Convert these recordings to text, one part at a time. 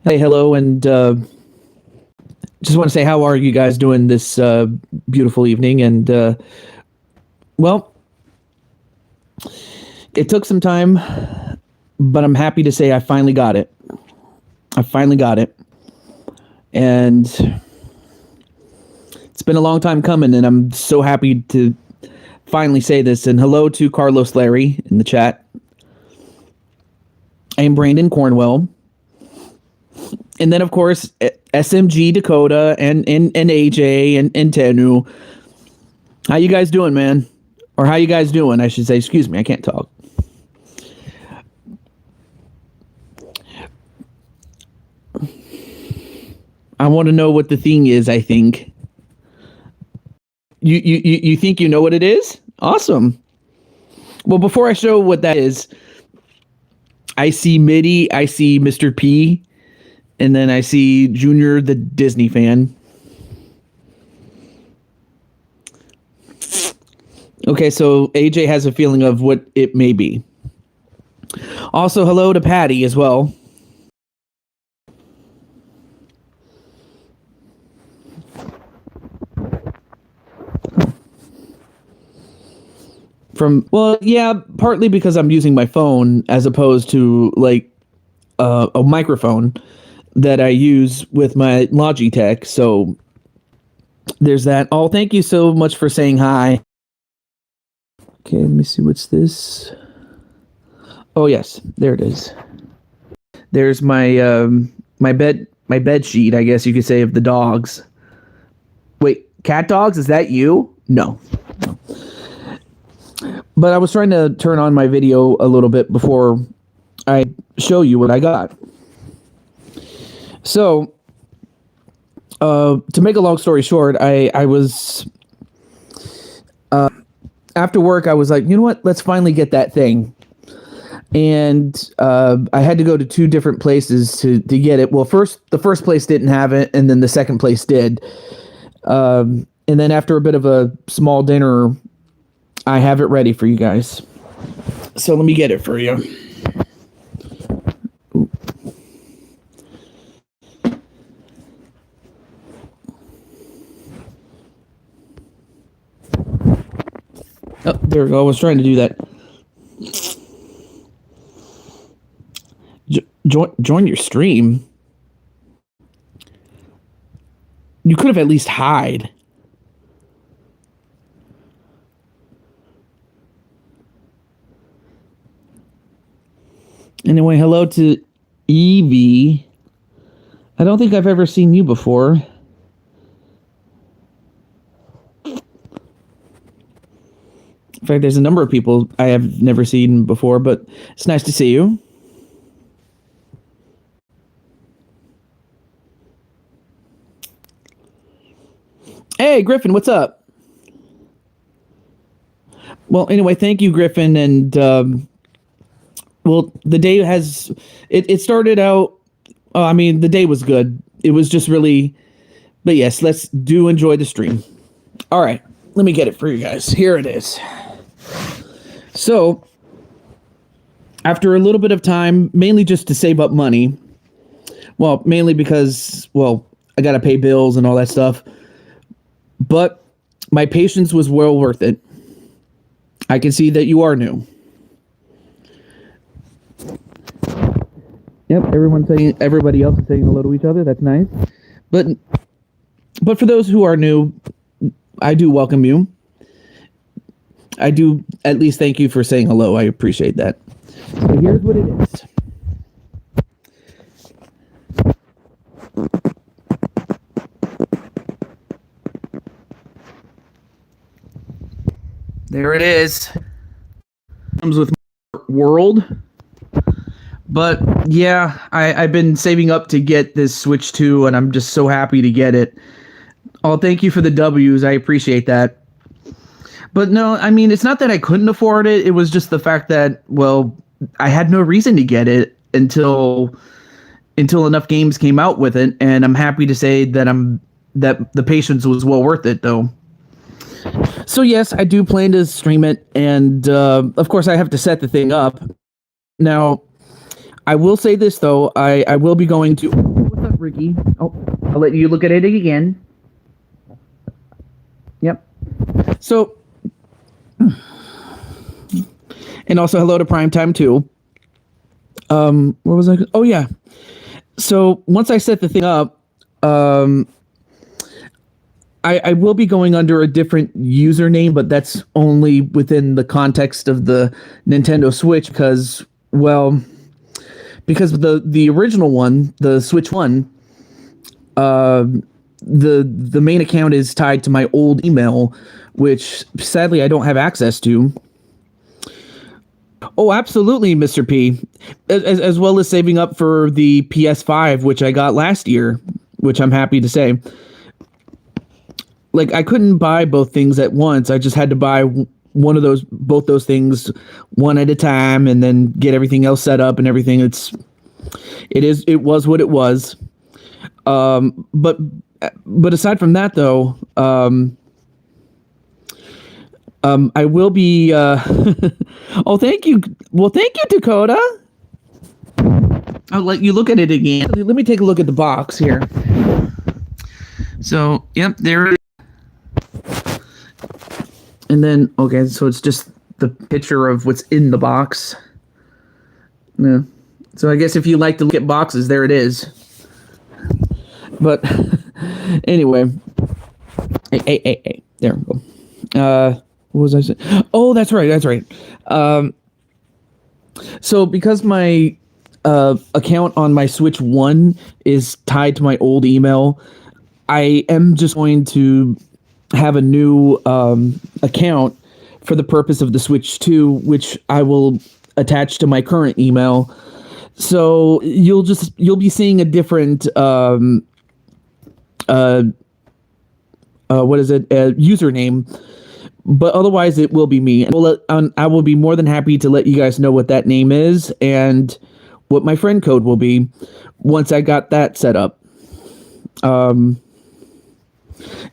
Hey, hello, and just want to say, how are you guys doing this beautiful evening? And well, it took some time, but I'm happy to say I finally got it. I finally got it, and it's been a long time coming, and I'm so happy to finally say this. And hello to Carlos Larry in the chat. I am Brandon Cornwell. And then, of course, SMG Dakota and AJ and TehJew. How you guys doing, man? Or how you guys doing, I should say. Excuse me, I can't talk. I want to know what the thing is, I think. You think you know what it is? Awesome. Well, before I show what that is, I see Mitty, I see Mr. P, and then I see Junior, the Disney fan. Okay, so AJ has a feeling of what it may be. Also, hello to Patty as well. Partly because I'm using my phone as opposed to like a microphone that I use with my Logitech. So there's that. Oh, thank you so much for saying hi. Okay, let me see, what's this? Oh yes, there it is. There's my my bed sheet, I guess you could say, of the dogs. Wait, cat dogs? Is that you? No. But I was trying to turn on my video a little bit before I show you what I got. So, to make a long story short, I was, after work, I was like, you know what, let's finally get that thing. And I had to go to two different places to get it. Well, the first place didn't have it, and then the second place did. And then after a bit of a small dinner, I have it ready for you guys. So let me get it for you. Oh, there we go. I was trying to do that. Join your stream. You could have at least hide. Anyway, hello to Evie. I don't think I've ever seen you before. In fact, there's a number of people I have never seen before, but it's nice to see you. Hey, Griffin, what's up? Well, anyway, thank you, Griffin, and well, the day it started out, the day was good. It was just really, but yes, let's do enjoy the stream. All right, let me get it for you guys. Here it is. So, after a little bit of time, mainly just to save up money, well, mainly because, I got to pay bills and all that stuff, but my patience was well worth it. I can see that you are new. Yep, everybody else is saying hello to each other. That's nice. But for those who are new, I do welcome you. I do at least thank you for saying hello. I appreciate that. So here's what it is. There it is. Comes with World. But yeah, I've been saving up to get this Switch 2, and I'm just so happy to get it. Oh, thank you for the W's. I appreciate that. But no, I mean, it's not that I couldn't afford it. It was just the fact that, I had no reason to get it until enough games came out with it, and I'm happy to say that the patience was well worth it, though. So yes, I do plan to stream it, and of course I have to set the thing up. Now, I will say this, though. I will be going to... Ricky. Oh, I'll let you look at it again. Yep. So, and also hello to Primetime too. Where was I? Oh yeah. So once I set the thing up, I will be going under a different username, but that's only within the context of the Nintendo Switch because the original one, the Switch one, the main account is tied to my old email, which sadly I don't have access to. Oh, absolutely, Mr. P. As well as saving up for the PS5, which I got last year, which I'm happy to say. Like, I couldn't buy both things at once. I just had to buy both those things one at a time, and then get everything else set up and everything. It was what it was. But aside from that, though, I will be. Oh, thank you. Well, thank you, Dakota. I'll let you look at it again. Let me take a look at the box here. So, yep, there it is. And then, okay, so it's just the picture of what's in the box. Yeah. So I guess if you like to look at boxes, there it is. But anyway, hey, there we go. What was I saying? Oh, that's right. So because my account on my Switch 1 is tied to my old email, I am just going to have a new account for the purpose of the Switch 2, which I will attach to my current email. So you'll be seeing a different username, but otherwise it will be me. I will be more than happy to let you guys know what that name is and what my friend code will be once I got that set up.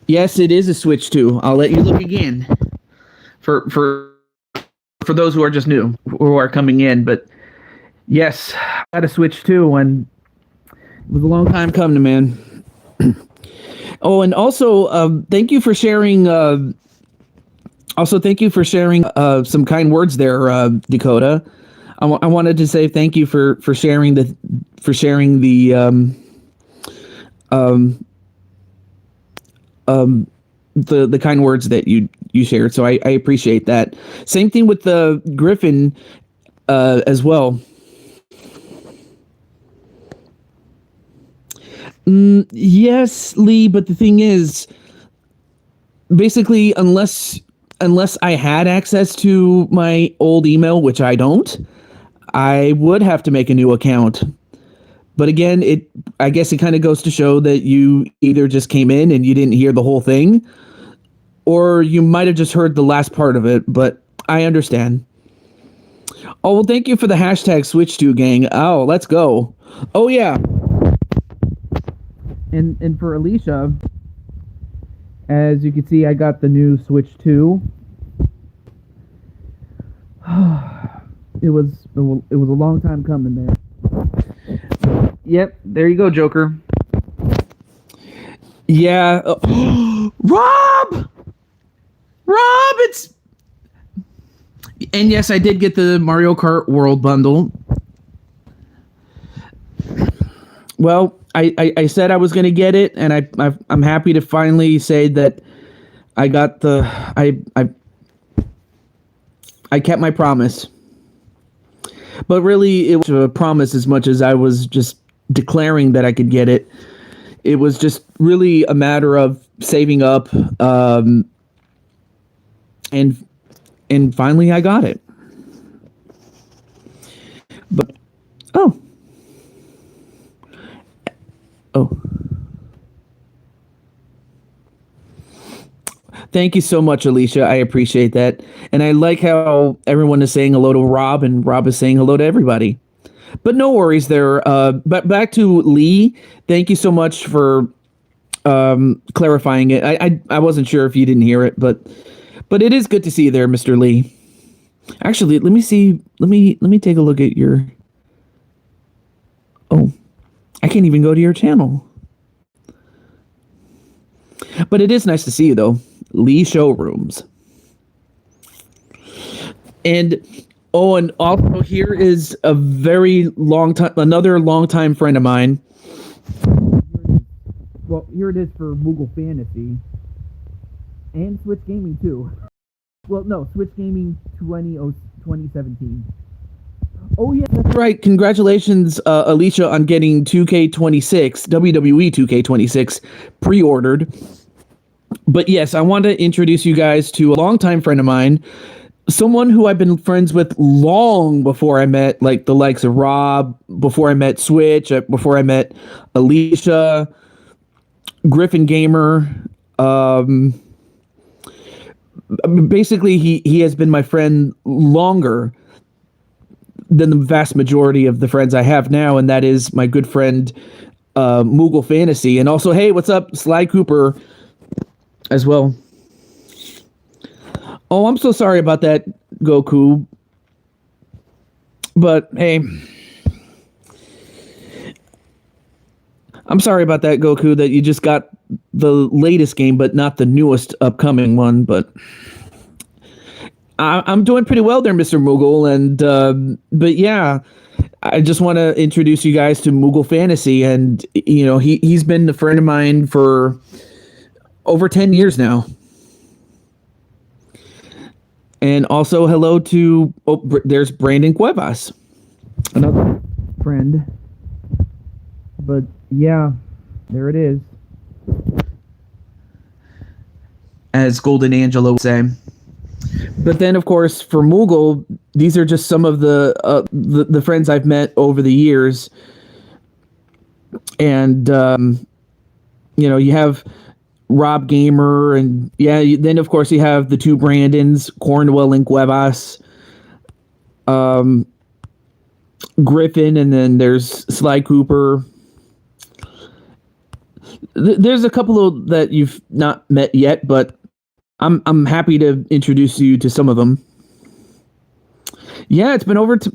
Yes, it is a Switch 2. I'll let you look again for those who are just new, who are coming in. But yes, I got a Switch 2, and it was a long time coming, man. Oh, and also, thank you for sharing. Thank you for sharing some kind words there, Dakota. I wanted to say thank you for sharing the kind words that you shared. So I appreciate that. Same thing with the Griffin as well. Yes, Lee, but the thing is, basically, unless I had access to my old email, which I don't, I would have to make a new account. But again, I guess it kind of goes to show that you either just came in and you didn't hear the whole thing, or you might have just heard the last part of it, but I understand. Oh, well, thank you for the hashtag Switch2 gang. Oh, let's go. Oh, yeah. And for Alicia, as you can see, I got the new Switch 2. It was a long time coming there. Yep, there you go, Joker. Yeah. Rob, it's... And yes, I did get the Mario Kart World bundle. Well, I said I was going to get it, and I'm happy to finally say that I got the... I kept my promise. But really, it was a promise as much as I was just declaring that I could get it. It was just really a matter of saving up, and finally I got it. But oh. Thank you so much, Alicia. I appreciate that. And I like how everyone is saying hello to Rob, and Rob is saying hello to everybody. But no worries there. But back to Lee. Thank you so much for clarifying it. I wasn't sure if you didn't hear it, but it is good to see you there, Mr. Lee. Actually, let me see. Let me take a look at your... Oh, I can't even go to your channel. But it is nice to see you, though. Lee Showrooms. And and also here is a very another long-time friend of mine. Well, here it is for Moogle Fantasy. And Switch Gaming, too. Well, no, Switch Gaming 2017. Oh, yeah, that's right. Congratulations, Alicia, on getting 2K26, WWE 2K26, pre-ordered. But yes, I want to introduce you guys to a longtime friend of mine, someone who I've been friends with long before I met, like, the likes of Rob, before I met Switch, before I met Alicia, Griffin Gamer. Basically, he has been my friend longer than the vast majority of the friends I have now, and that is my good friend Moogle Fantasy. And also, hey, what's up, Sly Cooper, as well. Oh, I'm so sorry about that, Goku. But hey, I'm sorry about that, Goku, that you just got the latest game, but not the newest upcoming one. But I'm doing pretty well there, Mr. Moogle. And but yeah, I just want to introduce you guys to Moogle Fantasy, and you know he's been a friend of mine for over 10 years now. And also hello to there's Brandon Cuevas, another friend. But yeah, there it is, as Golden Angelo would say. But then, of course, for Moogle, these are just some of the friends I've met over the years. And you know, you have Rob Gamer, and yeah, then of course you have the two Brandons, Cornwell and Cuevas, Griffin, and then there's Sly Cooper. There's a couple of that you've not met yet, but I'm happy to introduce you to some of them. Yeah, it's been over 10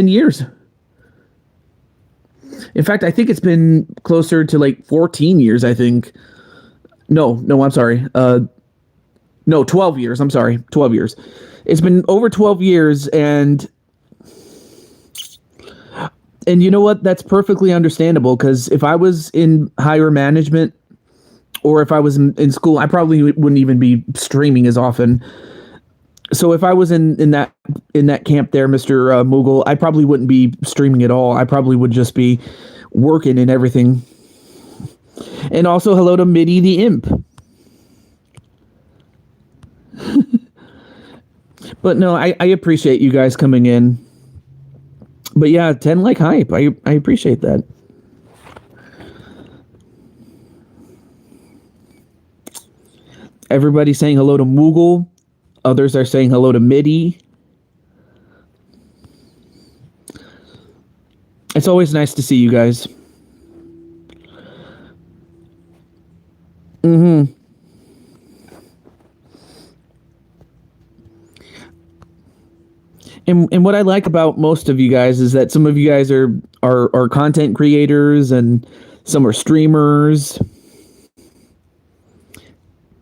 years. In fact, I think it's been closer to like 14 years, I think. No, I'm sorry. No, 12 years. I'm sorry. 12 years. It's been over 12 years, and you know what? That's perfectly understandable, because if I was in higher management or if I was in school, I probably wouldn't even be streaming as often. So if I was in that camp there, Mr. Moogle, I probably wouldn't be streaming at all. I probably would just be working and everything. And also hello to Mitty the Imp. But no, I appreciate you guys coming in. But yeah, 10 like hype. I appreciate that. Everybody's saying hello to Moogle. Others are saying hello to Mitty. It's always nice to see you guys. Mm-hmm. And what I like about most of you guys is that some of you guys are content creators, and some are streamers.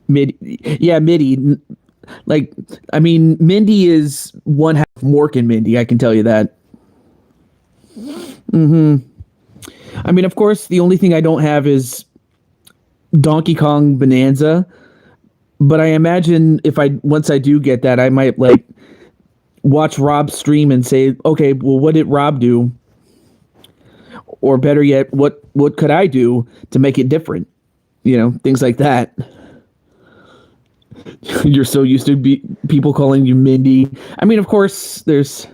Mitty. Like, I mean, Mindy is one half Mork and Mindy, I can tell you that. Mm-hmm. I mean, of course, the only thing I don't have is Donkey Kong Bonanza, but I imagine once I do get that, I might like watch Rob stream and say, okay, well, what did Rob do? Or better yet, what could I do to make it different? You know, things like that. You're so used to people calling you Mindy. I mean, of course, there's...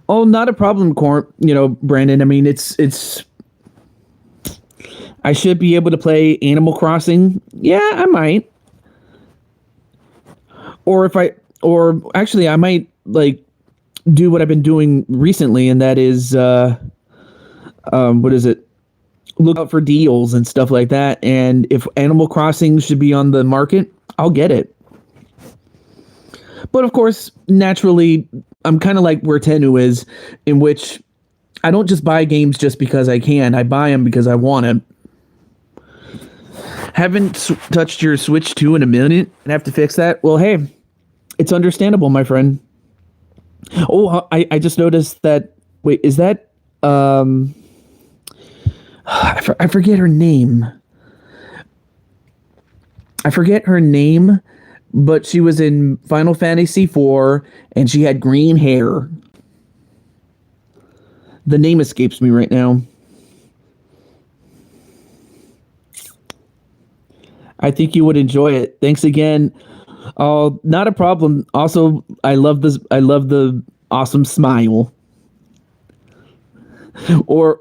Oh, not a problem, Brandon. I mean, it's... I should be able to play Animal Crossing. Yeah, I might. Or actually, I might, like, do what I've been doing recently, and that is, what is it? Look out for deals and stuff like that. And if Animal Crossing should be on the market, I'll get it. But of course, naturally, I'm kind of like where Tenu is, in which I don't just buy games just because I can. I buy them because I want it. Haven't touched your Switch 2 in a minute and have to fix that. Well, hey, it's understandable, my friend. Oh, I just noticed that. Wait, is that I forget her name. I forget her name, but she was in Final Fantasy IV and she had green hair. The name escapes me right now. I think you would enjoy it. Thanks again. Oh, not a problem. Also, I love this. I love the awesome smile. Or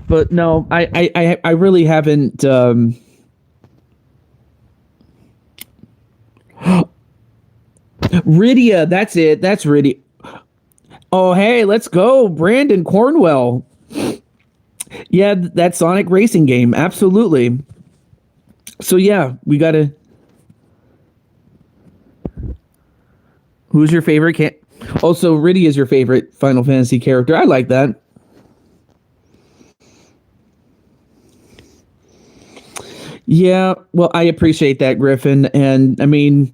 but no, I really haven't. Rydia, that's it. That's Rydia. Oh, hey, let's go, Brandon Cornwell. Yeah, that Sonic racing game, absolutely. So yeah, we gotta. Who's your favorite? Also, Rydia is your favorite Final Fantasy character. I like that. Yeah, well, I appreciate that, Griffin. And I mean,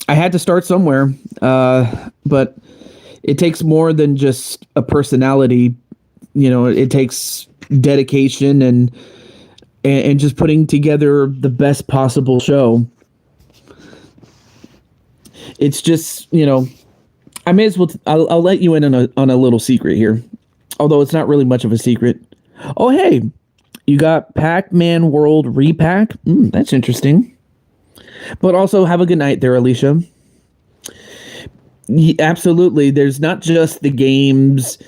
I had to start somewhere, but it takes more than just a personality. You know, it takes dedication and just putting together the best possible show. It's just, you know, I may as well. I'll let you in on a little secret here, although it's not really much of a secret. Oh, hey, you got Pac-Man World Repack. That's interesting. But also, have a good night there, Alicia. Absolutely. There's not just the games.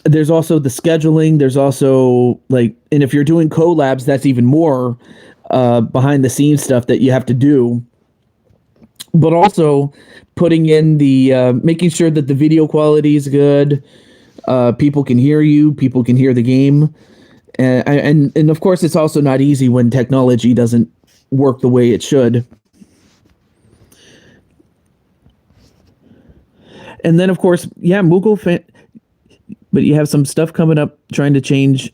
There's also the scheduling. There's also like, and if you're doing collabs, that's even more behind the scenes stuff that you have to do. But also putting in the making sure that the video quality is good. People can hear you. People can hear the game. And of course, it's also not easy when technology doesn't work the way it should. And then, of course, yeah, but you have some stuff coming up trying to change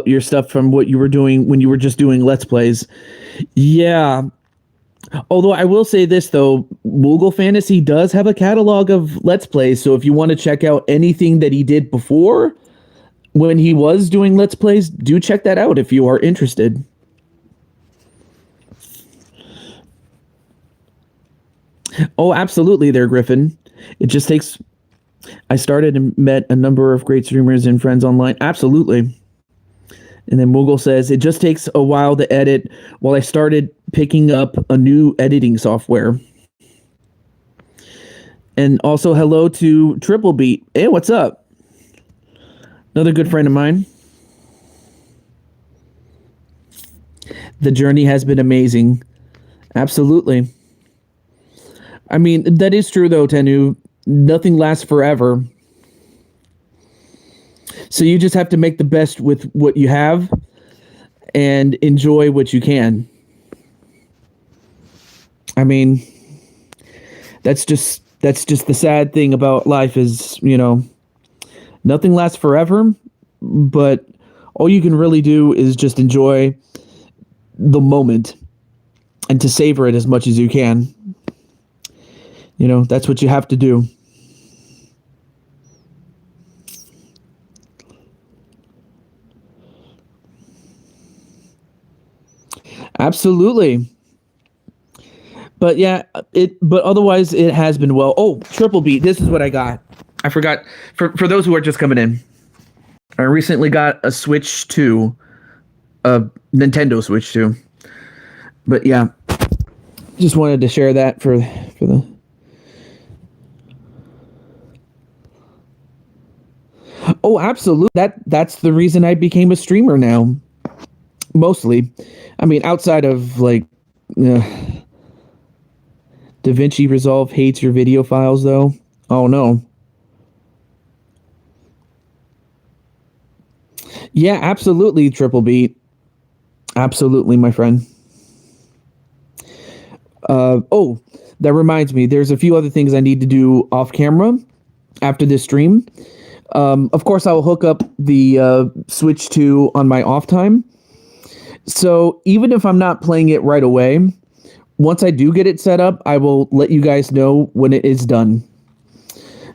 your stuff from what you were doing when you were just doing Let's Plays. Yeah. Although I will say this, though, Moogle Fantasy does have a catalog of Let's Plays. So if you want to check out anything that he did before when he was doing Let's Plays, do check that out if you are interested. Oh, absolutely there, Griffin. It just takes... I started and met a number of great streamers and friends online. Absolutely. And then Moogle says, it just takes a while to edit while I started picking up a new editing software. And also hello to Triple Beat. Hey, what's up? Another good friend of mine. The journey has been amazing. Absolutely. I mean, that is true though, Tenu. Nothing lasts forever. So you just have to make the best with what you have and enjoy what you can. I mean, that's just the sad thing about life is, you know, nothing lasts forever, but all you can really do is just enjoy the moment and to savor it as much as you can. You know, that's what you have to do. Absolutely. But yeah, but otherwise it has been well. Oh, Triple Beat, this is what I got. I forgot for those who are just coming in. I recently got a Switch 2, a Nintendo Switch 2. But yeah, just wanted to share that for the Oh, absolutely. That's the reason I became a streamer now. Mostly. I mean, outside of like DaVinci Resolve hates your video files though. Oh no. Yeah, absolutely, Triple Beat. Absolutely, my friend. Oh, that reminds me. There's a few other things I need to do off camera after this stream. Of course, I will hook up the Switch 2 on my off time. So even if I'm not playing it right away, once I do get it set up, I will let you guys know when it is done.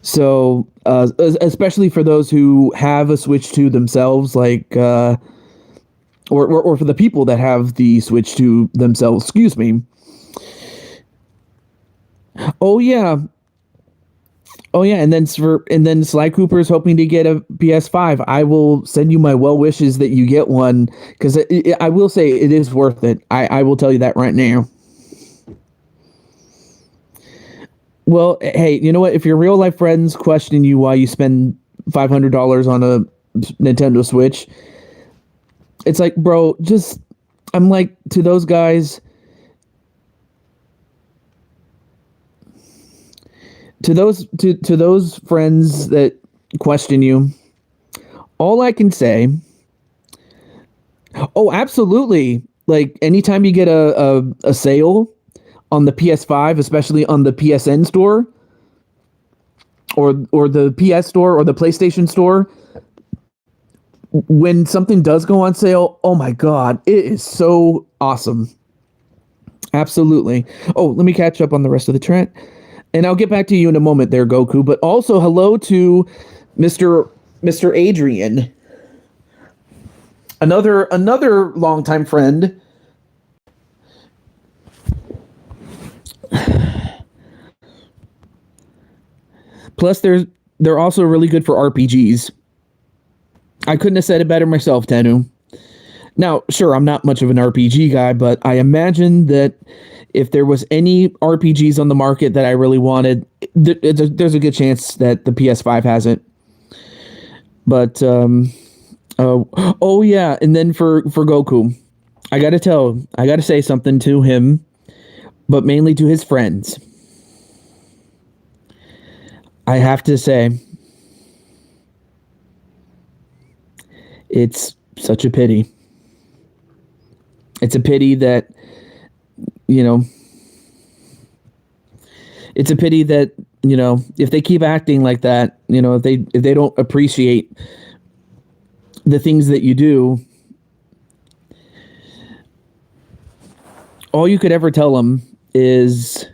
So, especially for those who have a Switch 2 themselves, like, or for the people that have the Switch 2 themselves, excuse me. Oh yeah, and then Sly Cooper is hoping to get a PS5. I will send you my well wishes that you get one because I will say it is worth it. I will tell you that right now. Well, hey, you know what? If your real life friends question you why you spend $500 on a Nintendo Switch, it's like, bro, just I'm like to those guys. To those friends that question you, all I can say, oh, absolutely. Like anytime you get a sale on the PS5, especially on the PSN store or the PS store or the PlayStation store, when something does go on sale, oh my god, it is so awesome. Absolutely. Oh, let me catch up on the rest of the chat. And I'll get back to you in a moment there, Goku. But also hello to Mr. Adrian. Another longtime friend. Plus they're also really good for RPGs. I couldn't have said it better myself, Tenu. Now, sure, I'm not much of an RPG guy, but I imagine that if there was any RPGs on the market that I really wanted, there's a good chance that the PS5 has it. But oh yeah, and then for Goku, I gotta say something to him, but mainly to his friends. I have to say, it's such a pity. It's a pity that, you know, it's a pity that, you know, if they keep acting like that, you know, if they don't appreciate the things that you do, all you could ever tell them is,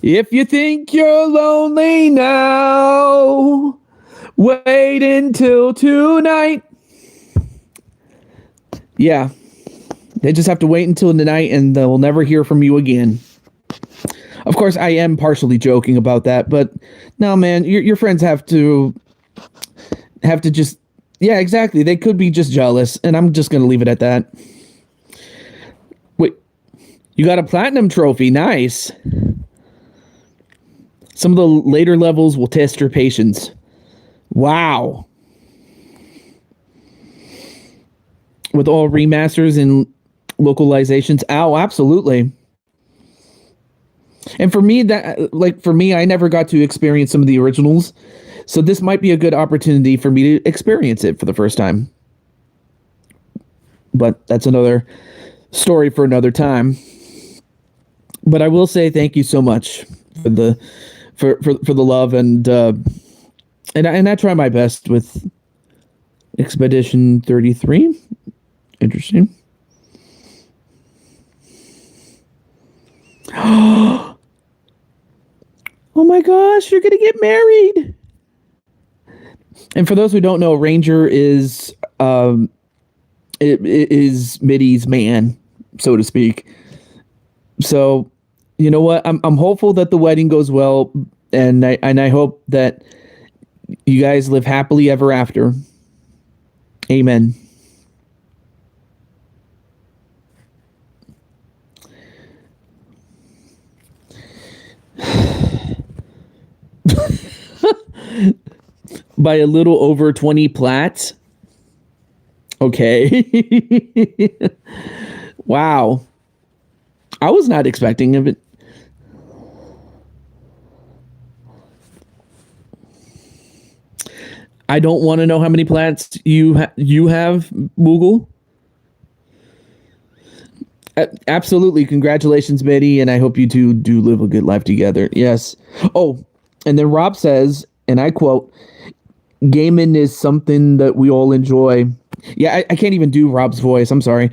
if you think you're lonely now, wait until tonight. Yeah. They just have to wait until tonight and they'll never hear from you again. Of course, I am partially joking about that, but no, man, your friends have to just, yeah, exactly. They could be just jealous, and I'm just going to leave it at that. Wait, you got a platinum trophy. Nice. Some of the later levels will test your patience. Wow. With all remasters and localizations. Oh, absolutely. And for me, I never got to experience some of the originals. So this might be a good opportunity for me to experience it for the first time. But that's another story for another time. But I will say thank you so much for the love and I try my best with Expedition 33. Interesting. Oh my gosh, you're gonna get married. And for those who don't know, Ranger is it is Mitty's man, so to speak. So, you know what? I'm hopeful that the wedding goes well, and I hope that you guys live happily ever after. Amen. By a little over 20 plats. Okay. Wow. I was not expecting of it. I don't want to know how many plats you have, Moogle. Absolutely. Congratulations, Betty, and I hope you two do live a good life together. Yes. Oh, and then Rob says, and I quote, gaming is something that we all enjoy. Yeah, I can't even do Rob's voice. I'm sorry.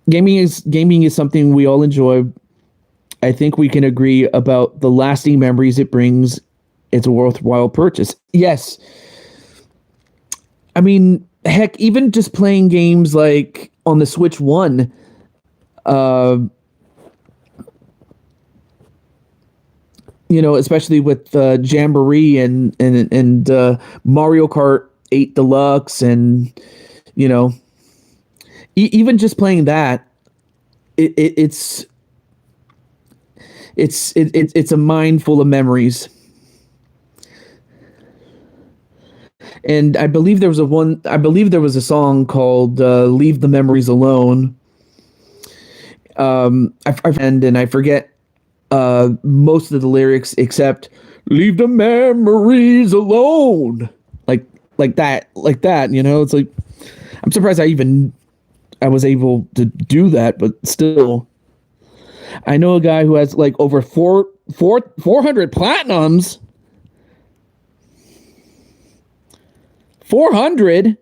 Gaming is something we all enjoy. I think we can agree about the lasting memories it brings. It's a worthwhile purchase. Yes. I mean, heck, even just playing games like on the Switch 1, uh, especially with Jamboree and Mario Kart 8 Deluxe, and you know, even just playing that, it's a mind full of memories. And I believe there was a song called "Leave the Memories Alone." I forget most of the lyrics except "Leave the memories alone," like that. It's like I'm surprised I was able to do that, but still, I know a guy who has like over 400 platinums. 400.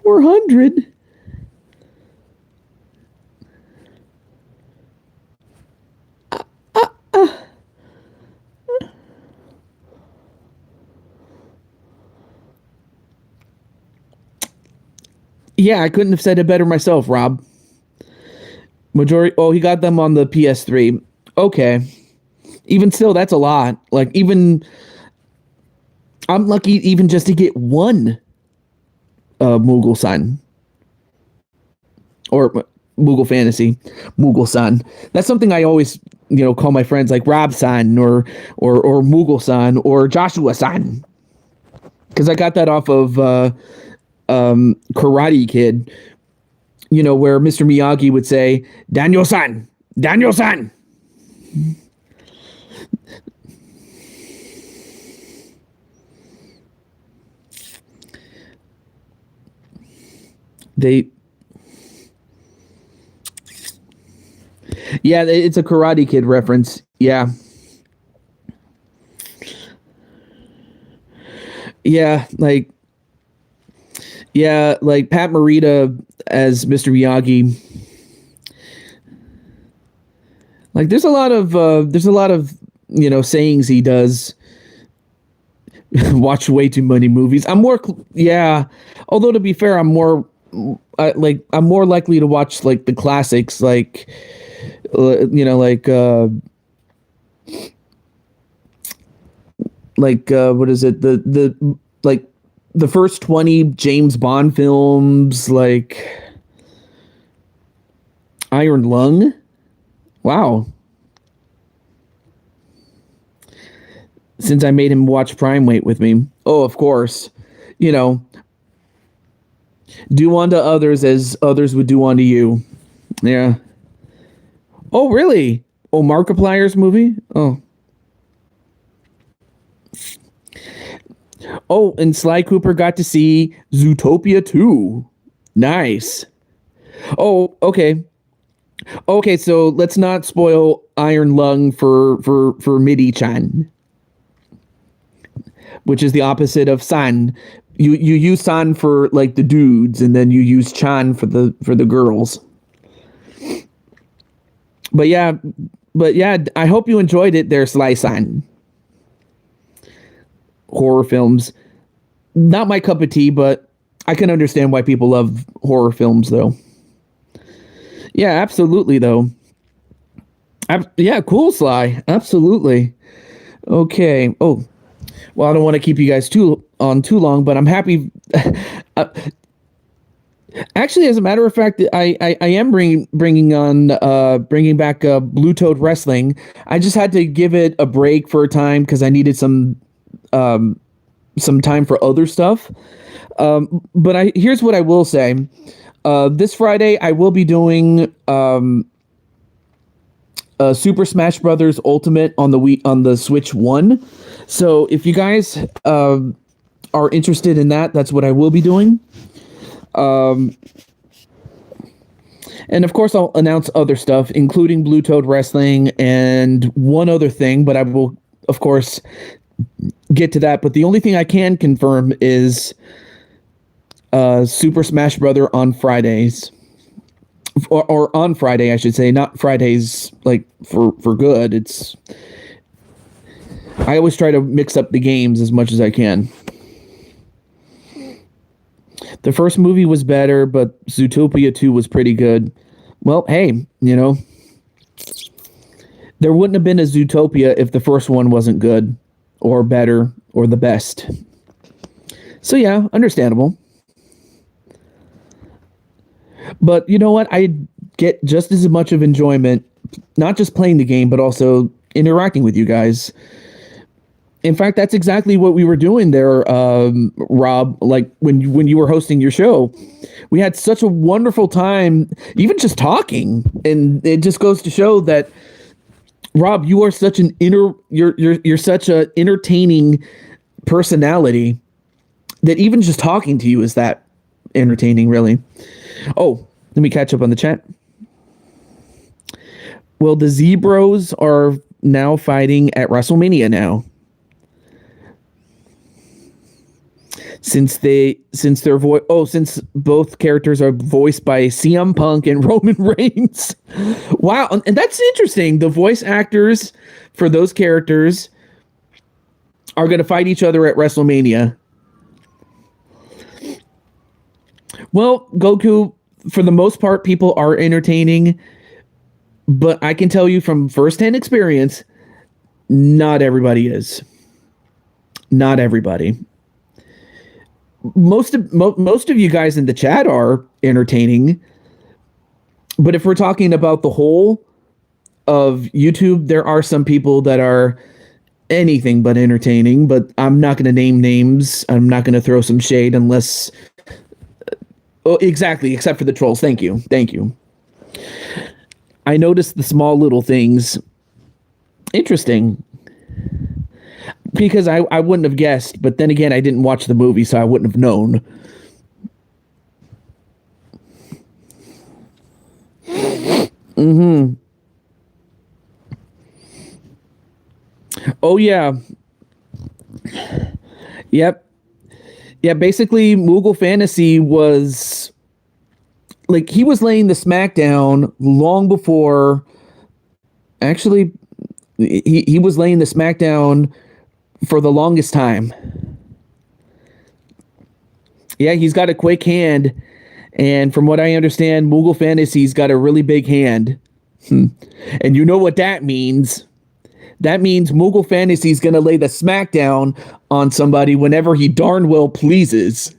$400. Yeah, I couldn't have said it better myself, Rob. Majority. Oh, he got them on the PS3. Okay. Even still, that's a lot. Like, even I'm lucky even just to get one Moogle Sun or Moogle Fantasy, Moogle Sun. That's something I always call my friends, like Rob Sun or Moogle Sun or Joshua Sun, because I got that off of Karate Kid. Where Mr. Miyagi would say, Daniel-san, Daniel-san. Yeah, it's a Karate Kid reference. Yeah. Yeah, like Pat Morita as Mr. Miyagi. Like there's a lot of sayings he does. Watch way too many movies. Yeah. Although to be fair, I'm more likely to watch like the classics, like what is it, the like the first 20 James Bond films, like Iron Lung. Wow. Since I made him watch Prime Weight with me. Oh, of course. Do unto others as others would do unto you. Yeah. Oh, really? Oh, Markiplier's movie? Oh. Oh, and Sly Cooper got to see Zootopia 2. Nice. Oh, okay. Okay, so let's not spoil Iron Lung for Midi-chan, which is the opposite of san. You use san for like the dudes, and then you use chan for the girls. But yeah, I hope you enjoyed it there, Sly-san. Horror films, not my cup of tea, but I can understand why people love horror films, though. Yeah, absolutely, though. Yeah, cool, Sly. Absolutely. Okay. Oh, well, I don't want to keep you guys too long, but I'm happy. Actually, as a matter of fact, I am bringing back Blue Toad Wrestling. I just had to give it a break for a time because I needed some time for other stuff. But here's what I will say. This Friday, I will be doing Super Smash Brothers Ultimate on the Switch One. So if you guys are interested in that, that's what I will be doing. And of course, I'll announce other stuff, including Blue Toad Wrestling and one other thing, but I will, of course, get to that. But the only thing I can confirm is Super Smash Brother on Fridays. Or on Friday, I should say, not Fridays like for good. It's I always try to mix up the games as much as I can. The first movie was better, but Zootopia 2 was pretty good. Well, hey, there wouldn't have been a Zootopia if the first one wasn't good or better or the best. So yeah, understandable. But you know what? I get just as much of enjoyment, not just playing the game, but also interacting with you guys. In fact, that's exactly what we were doing there, Rob. Like when you were hosting your show, we had such a wonderful time, even just talking. And it just goes to show that, Rob, you are such you're such a entertaining personality that even just talking to you is that entertaining, really. Oh, let me catch up on the chat. Well, the Zebros are now fighting at WrestleMania now. Since both characters are voiced by CM Punk and Roman Reigns. Wow, and that's interesting. The voice actors for those characters are going to fight each other at WrestleMania. Well, Goku, for the most part, people are entertaining, but I can tell you from firsthand experience, not everybody is. Not everybody. Most of you guys in the chat are entertaining, but if we're talking about the whole of YouTube, there are some people that are anything but entertaining, but I'm not going to name names. I'm not going to throw some shade unless... Oh, exactly, except for the trolls. Thank you. I noticed the small little things. Interesting. Because I wouldn't have guessed, but then again, I didn't watch the movie, so I wouldn't have known. Mm-hmm. Oh, yeah. Yep. Yeah, basically, Moogle Fantasy was... Like, he was laying the smackdown long before... Actually, he was laying the smackdown for the longest time. Yeah, he's got a quick hand, and from what I understand, Moogle Fantasy's got a really big hand. And you know what that means. That means Moogle Fantasy's going to lay the smackdown on somebody whenever he darn well pleases.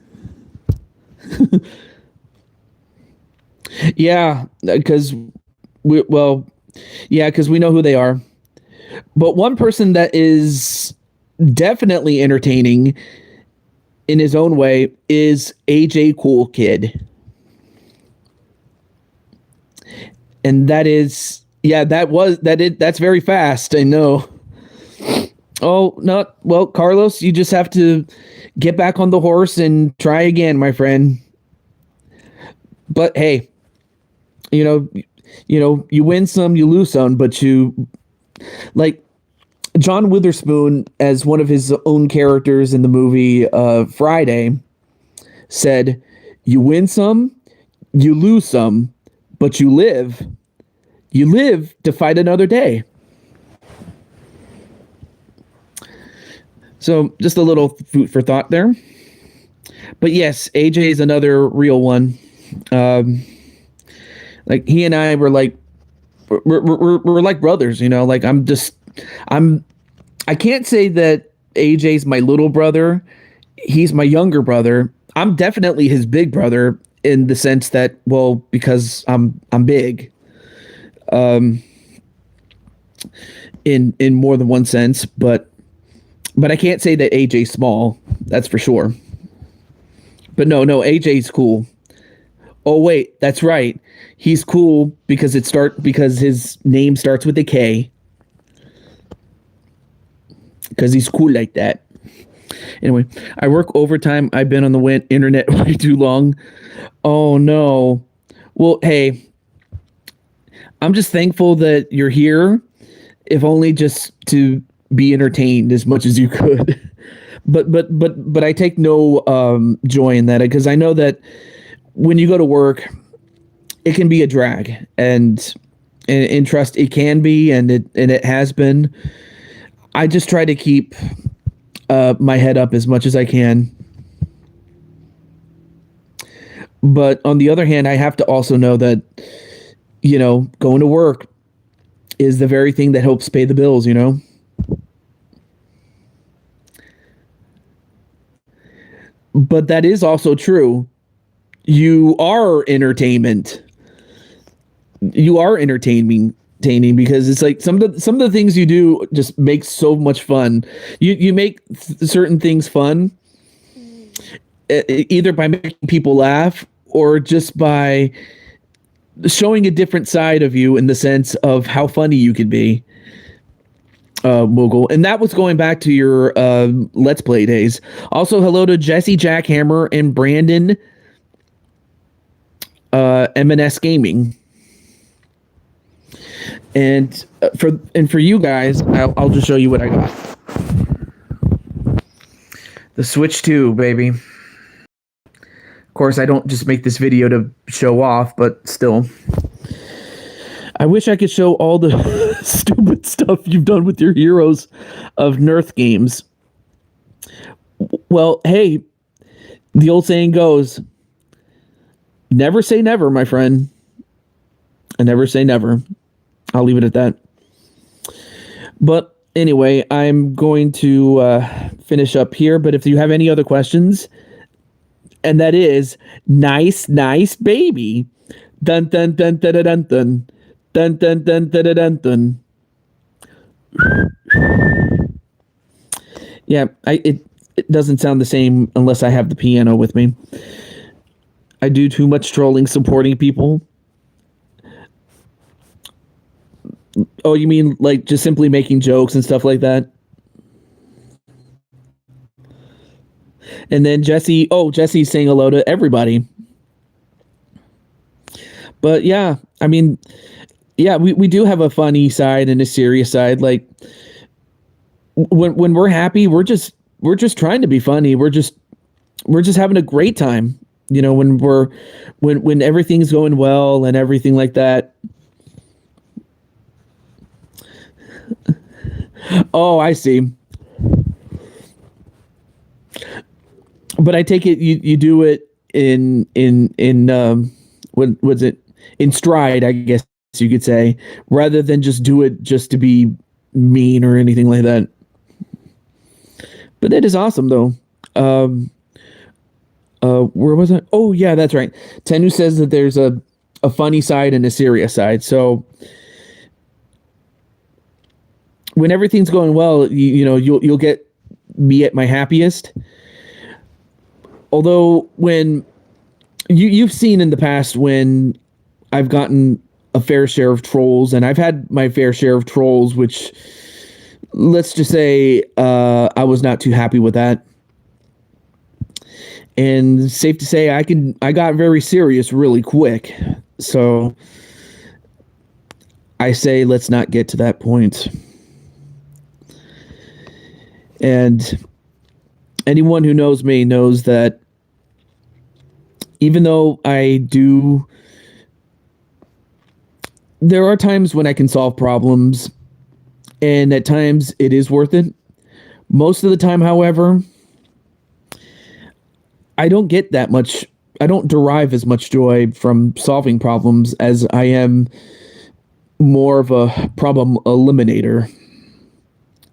Yeah, because we know who they are. But one person that is definitely entertaining in his own way is AJ Cool Kid. And that's very fast, I know. Oh, no, well, Carlos, you just have to get back on the horse and try again, my friend. But hey, you win some, you lose some, but like John Witherspoon, as one of his own characters in the movie Friday, said, "You win some, you lose some, but you live. You live to fight another day." So just a little food for thought there. But yes, AJ is another real one. Like he and I were like, we're like brothers, Like I can't say that AJ's my little brother. He's my younger brother. I'm definitely his big brother in the sense that, well, because I'm big. In more than one sense, but I can't say that AJ's small. That's for sure. But no, AJ's cool. Oh wait, that's right. He's cool because his name starts with a K. Because he's cool like that. Anyway, I work overtime. I've been on the internet way too long. Oh no. Well, hey, I'm just thankful that you're here, if only just to be entertained as much as you could. But I take no joy in that, because I know that when you go to work, it can be a drag, and trust, it can be, and it has been. I just try to keep my head up as much as I can. But on the other hand, I have to also know that, going to work is the very thing that helps pay the bills, But that is also true. You are entertainment. You are entertaining because it's like some of the things you do just make so much fun. You make certain things fun, either by making people laugh or just by showing a different side of you, in the sense of how funny you could be. Moogle. And that was going back to your Let's Play days. Also, hello to Jesse Jackhammer and Brandon M&S Gaming. And for you guys, I'll just show you what I got. The Switch 2, baby. Of course, I don't just make this video to show off, but still. I wish I could show all the stupid stuff you've done with your Heroes of Nerth games. Well, hey, the old saying goes, never say never, my friend. I never say never. I'll leave it at that. But anyway, I'm going to finish up here. But if you have any other questions, and that is, nice baby. Dun dun dun dun dun dun. Dun dun dun dun dun dun. Yeah, it doesn't sound the same unless I have the piano with me. I do too much trolling supporting people. Oh, you mean like just simply making jokes and stuff like that? And then Jesse's saying hello to everybody. But yeah, I mean, yeah, we do have a funny side and a serious side. Like when we're happy, we're just trying to be funny. We're just having a great time. When everything's going well and everything like that. Oh, I see. But I take it you do it in what was it, in stride, I guess you could say, rather than just do it just to be mean or anything like that. But that is awesome, though. Where was it? Oh yeah, that's right. Tenu says that there's a funny side and a serious side. So when everything's going well, you'll get me at my happiest. Although when you've seen in the past when I've gotten a fair share of trolls, and I've had my fair share of trolls, which, let's just say, I was not too happy with that. And safe to say, I got very serious really quick. So I say, let's not get to that point. And anyone who knows me knows that even though there are times when I can solve problems, and at times it is worth it. Most of the time, however, I don't derive as much joy from solving problems as I am more of a problem eliminator.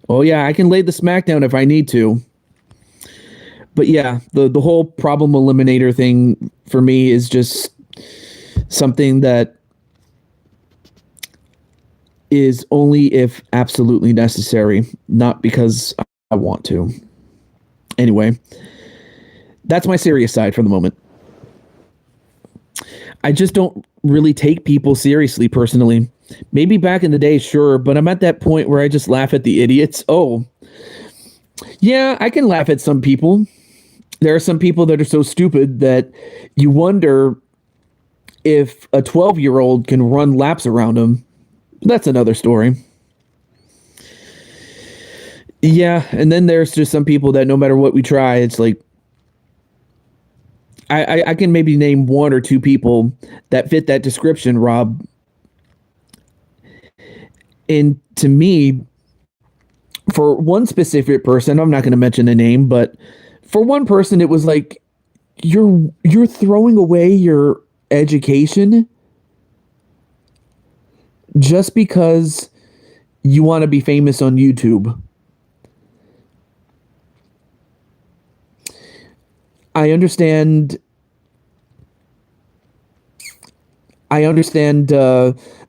Oh yeah, I can lay the smackdown if I need to. But yeah, the whole problem eliminator thing for me is just something that is only if absolutely necessary, not because I want to. Anyway, that's my serious side for the moment. I just don't really take people seriously personally. Maybe back in the day, sure, but I'm at that point where I just laugh at the idiots. Oh, yeah, I can laugh at some people. There are some people that are so stupid that you wonder if a 12-year-old can run laps around them. That's another story. Yeah, and then there's just some people that no matter what we try, it's like I can maybe name one or two people that fit that description, Rob. And to me, for one specific person, I'm not going to mention a name, but for one person, it was like you're throwing away your education just because you want to be famous on YouTube. I understand.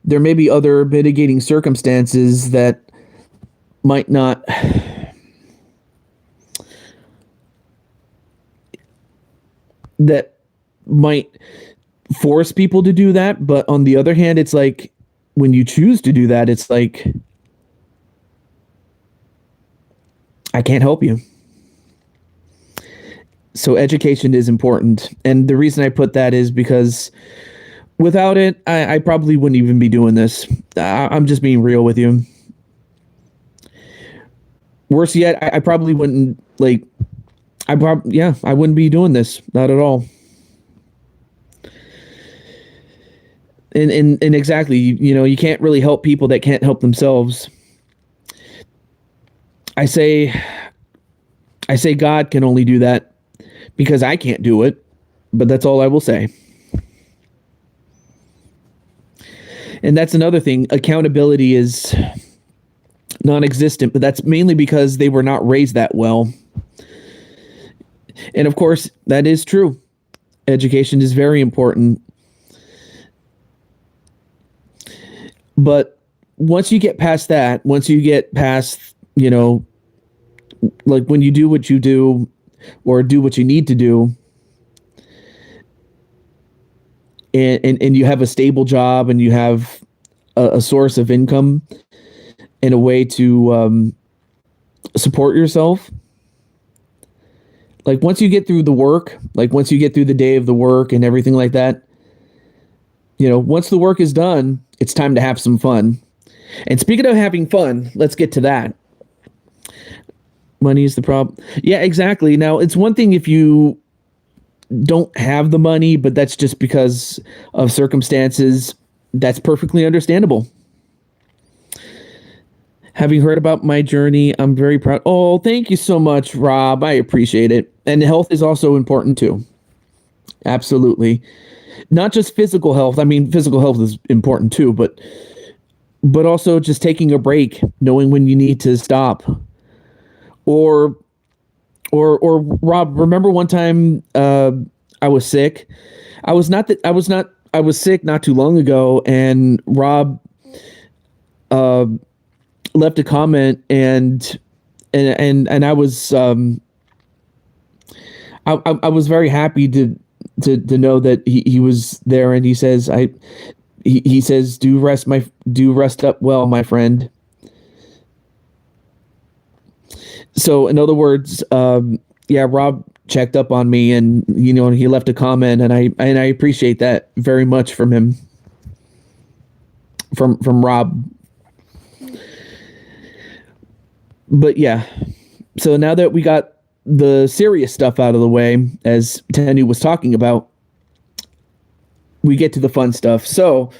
There may be other mitigating circumstances that might not that might force people to do that, but on the other hand, it's like when you choose to do that, it's like I can't help you. So education is important, and the reason I put that is because without it, I probably wouldn't even be doing this. I'm just being real with you. Worse yet, I probably wouldn't I wouldn't be doing this. Not at all. And exactly, you can't really help people that can't help themselves. I say God can only do that because I can't do it, but that's all I will say. And that's another thing. Accountability is non-existent, but that's mainly because they were not raised that well. And of course, that is true. Education is very important. But once you get past that, once you get past, like when you do what you do or do what you need to do, and you have a stable job and you have a source of income and a way to support yourself. Like once you get through the work, like once you get through the day of the work and everything like that, once the work is done, it's time to have some fun. And speaking of having fun, let's get to that. Money is the problem. Yeah, exactly. Now, it's one thing if you don't have the money, but that's just because of circumstances. That's perfectly understandable. Having heard about my journey, I'm very proud. Oh, thank you so much, Rob. I appreciate it. And health is also important too. Absolutely. Not just physical health. I mean, physical health is important too, but also just taking a break, knowing when you need to stop. Or Rob, remember one time I was sick? I was sick not too long ago, and Rob left a comment and I was I was very happy to know that he was there, and he says he says do rest up well, my friend. So in other words, Rob checked up on me, and he left a comment, and I appreciate that very much from him, from Rob. But yeah, so now that we got the serious stuff out of the way, as TehJew was talking about, we get to the fun stuff. So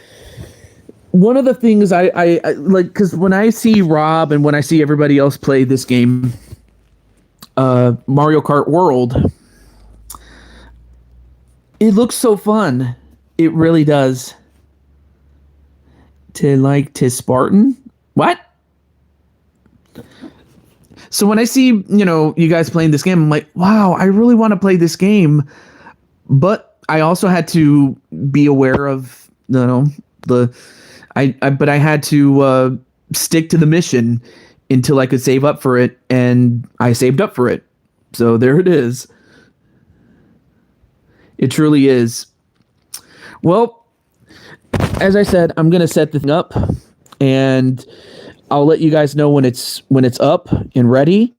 one of the things I like, because when I see Rob and when I see everybody else play this game, Mario Kart World, it looks so fun. It really does. To Spartan? What? So when I see, you guys playing this game, I'm like, wow, I really want to play this game. But I also had to be aware of, but I had to stick to the mission until I could save up for it, and I saved up for it. So there it is. It truly is. Well, as I said, I'm gonna set the thing up, and I'll let you guys know when it's up and ready,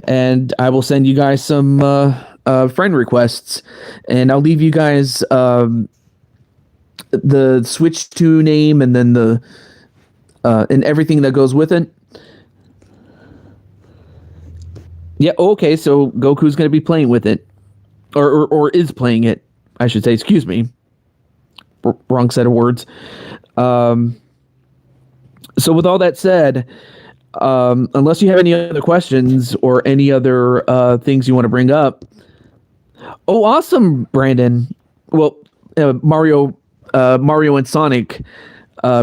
and I will send you guys some friend requests, and I'll leave you guys the Switch 2 name and then the and everything that goes with it. Yeah, okay, so Goku's going to be playing with it. Or is playing it, I should say. Excuse me. Wrong set of words. So with all that said, unless you have any other questions or any other things you want to bring up. Oh, awesome, Brandon. Well, Mario and Sonic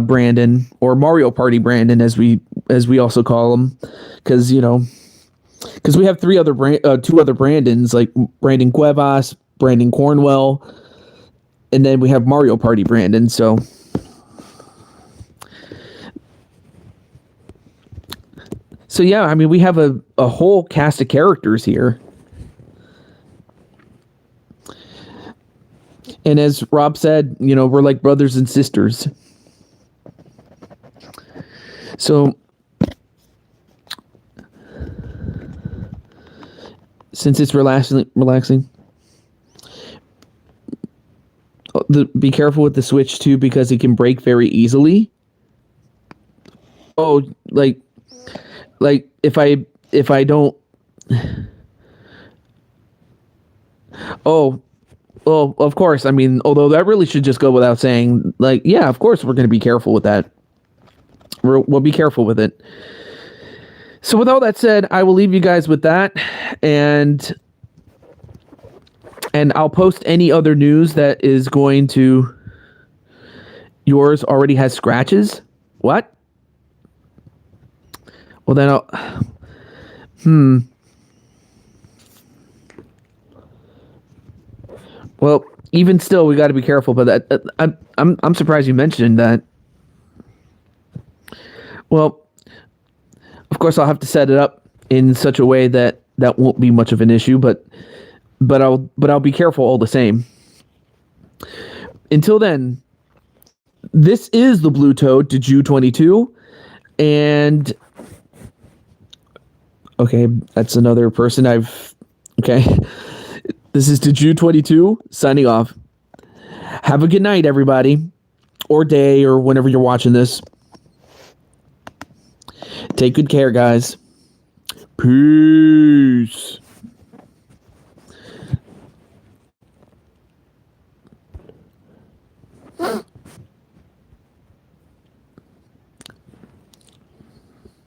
Brandon, or Mario Party Brandon, as we also call him, because we have two other Brandons, like Brandon Cuevas, Brandon Cornwell, and then we have Mario Party Brandon. So yeah, I mean, we have a whole cast of characters here. And as Rob said, we're like brothers and sisters. So since it's relaxing, be careful with the Switch too, because it can break very easily. Oh, like if I don't. Oh, well, of course. I mean, although that really should just go without saying. Like, yeah, of course we're going to be careful with that. We'll be careful with it. So with all that said, I will leave you guys with that, and I'll post any other news that is going to. Yours already has scratches? What? Well, then I'll. Well, even still, we got to be careful. But I'm surprised you mentioned that. Well, of course, I'll have to set it up in such a way that won't be much of an issue. But I'll be careful all the same. Until then, this is the Blue Toad TehJew22, and okay, that's another person okay. This is TehJew22 signing off. Have a good night, everybody, or day, or whenever you're watching this. Take good care, guys. Peace.